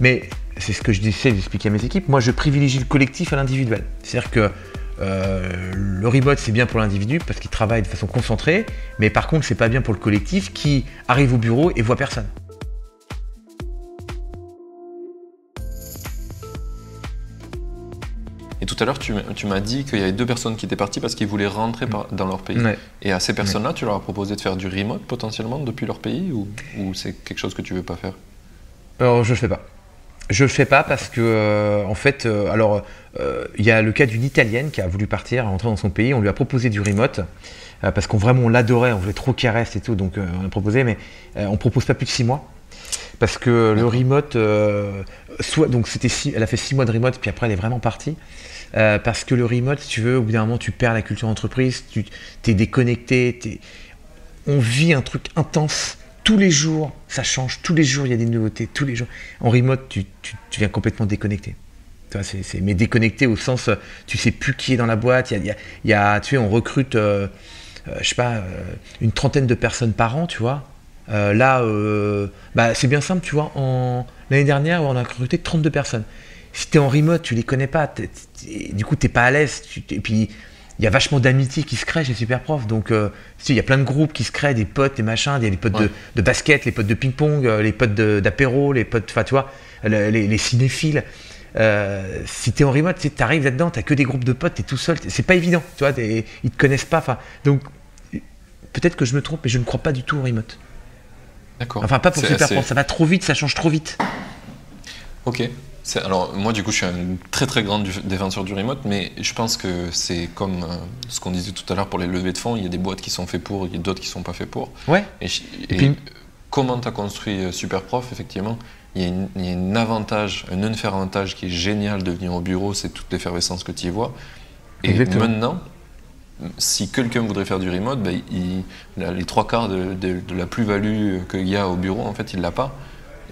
Mais c'est ce que j'essaie d'expliquer à mes équipes. Moi, je privilégie le collectif à l'individuel. C'est-à-dire que le remote, c'est bien pour l'individu parce qu'il travaille de façon concentrée, mais par contre, c'est pas bien pour le collectif qui arrive au bureau et voit personne. Et tout à l'heure, tu m'as dit qu'il y avait 2 personnes qui étaient parties parce qu'ils voulaient rentrer dans leur pays. Ouais. Et à ces personnes-là, tu leur as proposé de faire du remote potentiellement depuis leur pays ou c'est quelque chose que tu veux pas faire? Alors, je le fais pas. Je le fais pas parce que, en fait, il y a le cas d'une Italienne qui a voulu partir, rentrer dans son pays. On lui a proposé du remote parce qu'on vraiment l'adorait, on voulait trop qu'elle reste et tout. Donc, on a proposé, mais on propose pas plus de 6 mois. Parce que le remote, donc elle a fait 6 mois de remote, puis après elle est vraiment partie. Parce que le remote, si tu veux, au bout d'un moment, tu perds la culture d'entreprise, tu es déconnecté, on vit un truc intense. Tous les jours, ça change, tous les jours, il y a des nouveautés, tous les jours. En remote, tu viens complètement déconnecté. Mais déconnecté au sens, tu sais plus qui est dans la boîte, tu sais, on recrute, je sais pas, une trentaine de personnes par an, tu vois. C'est bien simple, tu vois, l'année dernière, on a recruté 32 personnes. Si tu es en remote, tu les connais pas, du coup, tu n'es pas à l'aise. Et puis, il y a vachement d'amitié qui se crée chez Superprof. Donc, il y a plein de groupes qui se créent, des potes, des machins, les potes de basket, les potes de ping-pong, les potes d'apéro, les potes, enfin, tu vois, les cinéphiles. Si tu es en remote, tu arrives là-dedans, tu n'as que des groupes de potes, tu es tout seul. C'est pas évident, tu vois, ils ne te connaissent pas. Donc, peut-être que je me trompe, mais je ne crois pas du tout au remote. D'accord. Enfin, pas pour Superprof, ça va trop vite, ça change trop vite. Ok. Alors, moi, du coup, je suis un très très grand défenseur du remote, mais je pense que c'est comme ce qu'on disait tout à l'heure pour les levées de fonds, il y a des boîtes qui sont faites pour, il y a d'autres qui ne sont pas faites pour. Ouais. Et puis, comment tu as construit Superprof, effectivement, il y a un avantage qui est génial de venir au bureau, c'est toute l'effervescence que tu y vois. Et exactement. Maintenant, si quelqu'un voudrait faire du remote, les 3/4 de la plus-value qu'il y a au bureau, en fait, il ne l'a pas.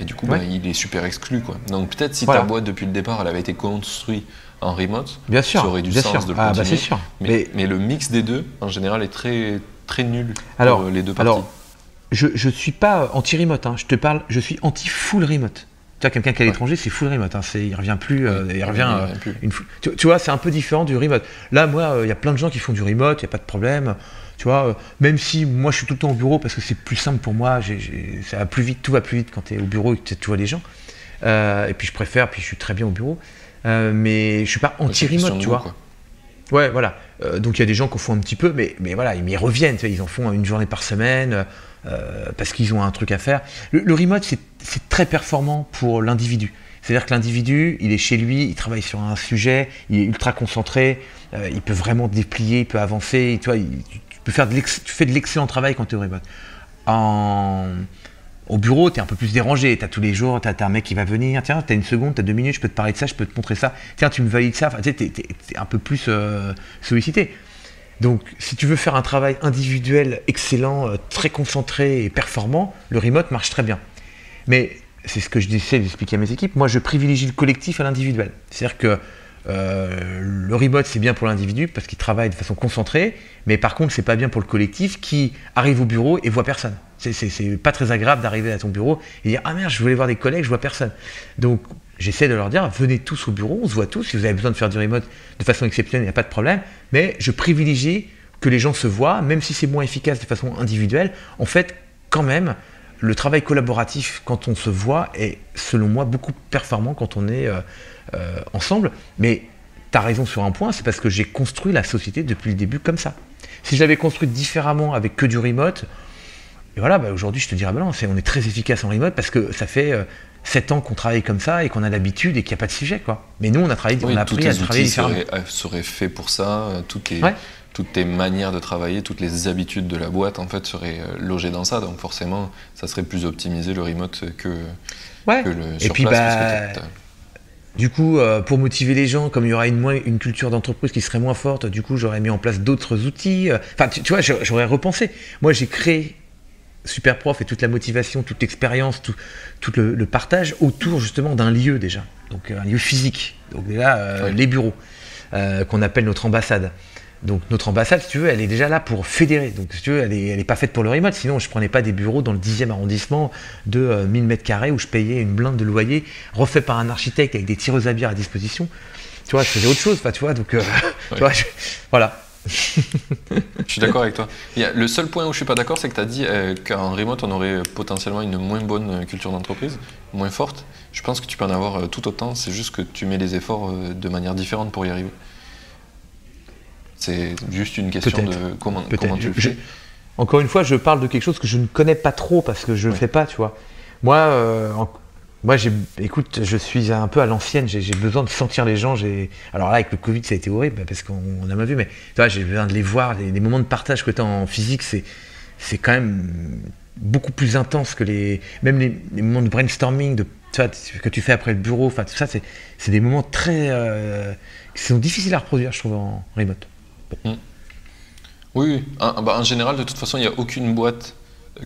Et du coup, il est super exclu, quoi. Donc peut-être si ta boîte, depuis le départ, elle avait été construite en remote, bien sûr, ça aurait du sens de le continuer. C'est sûr. Mais le mix des deux, en général, est très, très nul pour les deux parties. Alors, je ne suis pas anti-remote, hein. Je suis anti-full remote. Tu vois, quelqu'un qui est à l'étranger, c'est full remote. Hein. Il ne revient plus. Tu vois, c'est un peu différent du remote. Là, moi, il y a plein de gens qui font du remote, il n'y a pas de problème. Tu vois, même si moi, je suis tout le temps au bureau parce que c'est plus simple pour moi. Ça va plus vite, tout va plus vite quand tu es au bureau et que tu vois les gens. Et puis, je suis très bien au bureau. Mais je ne suis pas anti-remote, tu vois. Quoi. Ouais, voilà. Donc, il y a des gens qui en font un petit peu, mais voilà, ils reviennent. Tu vois, ils en font une journée par semaine. Parce qu'ils ont un truc à faire. Le remote, c'est très performant pour l'individu. C'est-à-dire que l'individu, il est chez lui, il travaille sur un sujet, il est ultra concentré, il peut vraiment déplier, il peut avancer. Tu vois, tu fais de l'excellent travail quand tu es au remote. Au bureau, tu es un peu plus dérangé. Tu as tous les jours, tu as un mec qui va venir. Tiens, tu as une seconde, tu as 2 minutes, je peux te parler de ça, je peux te montrer ça. Tiens, tu me valides ça. Enfin, tu es un peu plus sollicité. Donc, si tu veux faire un travail individuel excellent, très concentré et performant, le remote marche très bien. Mais c'est ce que j'essaie d'expliquer à mes équipes. Moi, je privilégie le collectif à l'individuel. C'est-à-dire que le remote, c'est bien pour l'individu parce qu'il travaille de façon concentrée, mais par contre, c'est pas bien pour le collectif qui arrive au bureau et voit personne. C'est pas très agréable d'arriver à ton bureau et dire « Ah merde, je voulais voir des collègues, je vois personne. » Donc, j'essaie de leur dire, venez tous au bureau, on se voit tous, si vous avez besoin de faire du remote de façon exceptionnelle, il n'y a pas de problème, mais je privilégie que les gens se voient, même si c'est moins efficace de façon individuelle. En fait, quand même, le travail collaboratif, quand on se voit, est, selon moi, beaucoup performant quand on est ensemble. Mais tu as raison sur un point, c'est parce que j'ai construit la société depuis le début comme ça. Si je l'avais construite différemment avec que du remote, et voilà, aujourd'hui je te dirais, non, on est très efficace en remote parce que ça fait 7 ans qu'on travaille comme ça et qu'on a l'habitude et qu'il n'y a pas de sujet, quoi. Mais nous, on a appris à travailler différemment. Seraient faits pour ça, toutes tes manières de travailler, toutes les habitudes de la boîte, en fait, seraient logées dans ça. Donc forcément, ça serait plus optimisé le remote que le sur place. Du coup, pour motiver les gens, comme il y aura une culture d'entreprise qui serait moins forte, du coup, j'aurais mis en place d'autres outils. Enfin, tu vois, j'aurais repensé. Moi, j'ai créé Superprof et toute la motivation, toute l'expérience, tout le partage autour justement d'un lieu déjà. Donc un lieu physique. Donc là, les bureaux, qu'on appelle notre ambassade. Donc notre ambassade, si tu veux, elle est déjà là pour fédérer. Donc si tu veux, elle est pas faite pour le remote. Sinon, je prenais pas des bureaux dans le 10e arrondissement de 1000 mètres carrés où je payais une blinde de loyer, refait par un architecte avec des tireuses à bière à disposition. Tu vois, je faisais autre chose, enfin, tu vois, donc tu vois, voilà. Je suis d'accord avec toi. Le seul point où je suis pas d'accord, c'est que tu as dit qu'en remote, on aurait potentiellement une moins bonne culture d'entreprise, moins forte. Je pense que tu peux en avoir tout autant, c'est juste que tu mets les efforts de manière différente pour y arriver. C'est juste une question de comment tu le fais. Encore une fois, je parle de quelque chose que je ne connais pas trop parce que je ne le fais pas, tu vois. Moi, écoute, je suis un peu à l'ancienne, j'ai besoin de sentir les gens. Alors là, avec le Covid, ça a été horrible parce qu'on a mal vu, mais tu vois, j'ai besoin de les voir. Les moments de partage que tu as en physique, c'est quand même beaucoup plus intense que même les moments de brainstorming, tu vois, que tu fais après le bureau. Enfin, tout ça, c'est des moments qui sont difficiles à reproduire, je trouve, en remote. Bon. Oui. En général, de toute façon, il n'y a aucune boîte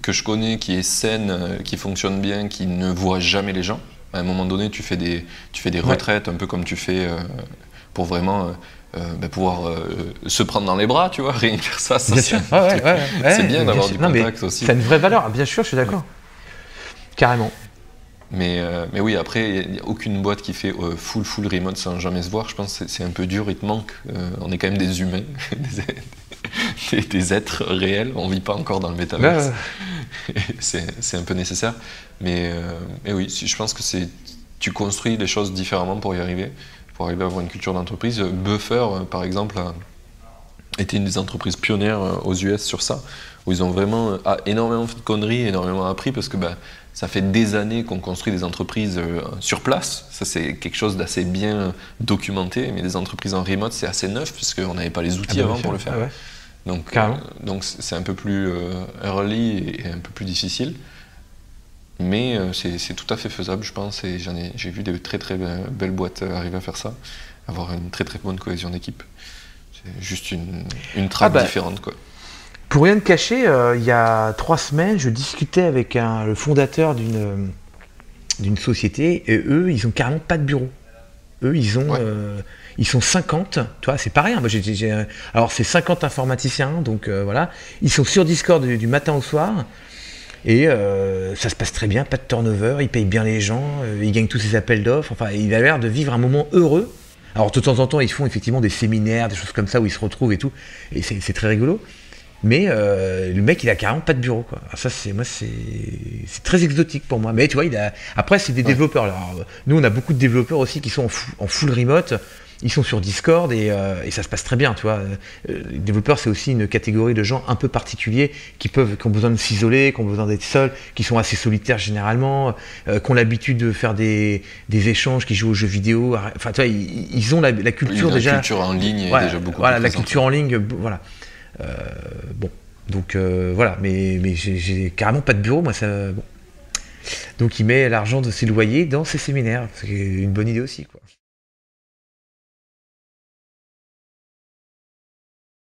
que je connais qui est saine, qui fonctionne bien, qui ne voit jamais les gens. À un moment donné, tu fais des retraites, un peu comme tu fais pour vraiment pouvoir se prendre dans les bras, tu vois, rien que ça c'est bien d'avoir du contact aussi. C'est une vraie valeur, bien sûr, je suis d'accord. Carrément. Mais oui, après, il n'y a aucune boîte qui fait full remote sans jamais se voir. Je pense que c'est un peu dur, il te manque. On est quand même des humains, des êtres réels. On ne vit pas encore dans le métaverse. C'est un peu nécessaire. Mais oui, je pense que tu construis les choses différemment pour y arriver. Pour arriver à avoir une culture d'entreprise. Buffer, par exemple, a été une des entreprises pionnières aux US sur ça, où ils ont vraiment énormément fait de conneries, énormément appris, parce que ça fait des années qu'on construit des entreprises sur place. Ça, c'est quelque chose d'assez bien documenté, mais des entreprises en remote, c'est assez neuf, puisqu'on n'avait pas les outils avant pour le faire. Donc c'est un peu plus early et un peu plus difficile. Mais c'est tout à fait faisable, je pense, et j'ai vu des très belles boîtes arriver à faire ça, avoir une très bonne cohésion d'équipe. C'est juste une traque différente, quoi. Pour rien te cacher, il y a 3 semaines, je discutais avec le fondateur d'une société, et eux, ils ont carrément pas de bureau. Eux, ils sont 50, tu vois, c'est pas rien. Moi, alors, c'est 50 informaticiens, donc voilà. Ils sont sur Discord du matin au soir. Et ça se passe très bien, pas de turnover, ils payent bien les gens, ils gagnent tous ces appels d'offres, enfin il a l'air de vivre un moment heureux. Alors de temps en temps ils font effectivement des séminaires, des choses comme ça où ils se retrouvent et tout, et c'est très rigolo. Mais le mec il a carrément pas de bureau, quoi. Alors ça c'est très exotique pour moi. Mais tu vois, après c'est des développeurs. Alors, nous on a beaucoup de développeurs aussi qui sont en full remote. Ils sont sur Discord et ça se passe très bien, tu vois. Les développeurs, c'est aussi une catégorie de gens un peu particuliers qui ont besoin de s'isoler, qui ont besoin d'être seuls, qui sont assez solitaires généralement, qui ont l'habitude de faire des échanges, qui jouent aux jeux vidéo. Enfin, tu vois, ils ont la culture déjà. La culture en ligne est déjà beaucoup plus la présente. culture en ligne, voilà. Bon, donc voilà, mais j'ai carrément pas de bureau, moi, ça. Bon. Donc il met l'argent de ses loyers dans ses séminaires, c'est une bonne idée aussi, quoi.